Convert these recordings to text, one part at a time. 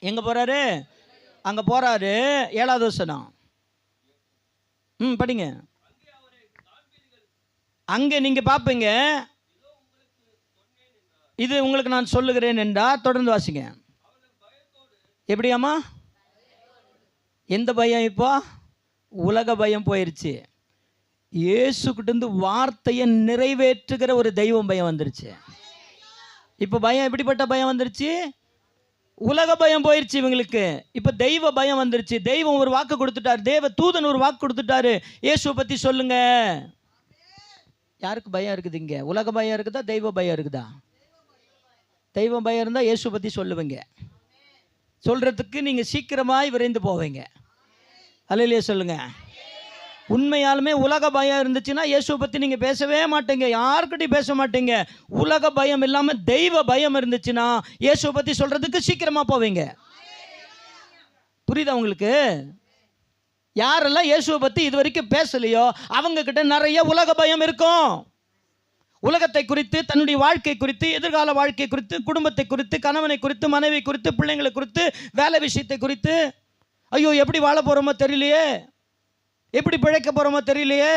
எங்கே போகிறாரு? அங்கே போகிறாரு. 7வது வசனம். படிங்க. அங்கே நீங்கள் பார்ப்பீங்க, இது உங்களுக்கு நான் சொல்லுகிறேன் என்றால். தொடர்ந்து வாசிங்க. எப்படியாம்மா? எந்த பயம்? இப்போ உலக பயம் போயிடுச்சு. இயேசுக்கிட்டேருந்து வார்த்தையை நிறைவேற்றுகிற ஒரு தெய்வம் பயம் வந்துருச்சு. இப்போ பயம் எப்படிப்பட்ட பயம் வந்துருச்சு? உலக பயம் போயிடுச்சு இவங்களுக்கு. இப்போ தெய்வ பயம் வந்துருச்சு. தெய்வம் ஒரு வாக்கு கொடுத்துட்டாரு, தேவ தூதன் ஒரு வாக்கு கொடுத்துட்டாரு, இயேசுவை பற்றி சொல்லுங்க. யாருக்கு பயம் இருக்குது இங்கே? உலக பயம் இருக்குதா, தெய்வ பயம் இருக்குதா? தெய்வ பயம் இருந்தால் இயேசுவை பற்றி சொல்லுவீங்க. சொல்கிறதுக்கு நீங்கள் சீக்கிரமாய் விரைந்து போவீங்க. அல்லேலூயா சொல்லுங்க. உண்மையாலுமே உலக பயம் இருந்துச்சுன்னா இயேசுவை பற்றி நீங்கள் பேசவே மாட்டீங்க, யாருக்கிட்டையும் பேச மாட்டீங்க. உலக பயம் இல்லாமல் தெய்வ பயம் இருந்துச்சுன்னா இயேசுவை பற்றி சொல்கிறதுக்கு சீக்கிரமாக போவீங்க. புரியுதா உங்களுக்கு? யாரெல்லாம் இயேசுவை பற்றி இது வரைக்கும் பேசலையோ அவங்கக்கிட்ட நிறைய உலக பயம் இருக்கும். உலகத்தை குறித்து, தன்னுடைய வாழ்க்கை குறித்து, எதிர்கால வாழ்க்கை குறித்து, குடும்பத்தை குறித்து, கணவனை குறித்து, மனைவி குறித்து, பிள்ளைங்களை குறித்து, வேலை விஷயத்தை குறித்து, ஐயோ எப்படி வாழ போகிறோமோ தெரியலையே, எப்படி பிழைக்க போகிறோமோ தெரியலையே,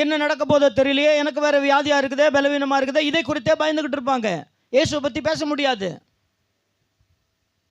என்ன நடக்க போதோ தெரியலையே, எனக்கு வேறு வியாதியாக இருக்குதே, பலவீனமாக இருக்குதே, இதை குறித்தே பயந்துக்கிட்டு இருப்பாங்க. இயேசுவை பற்றி பேச முடியாது.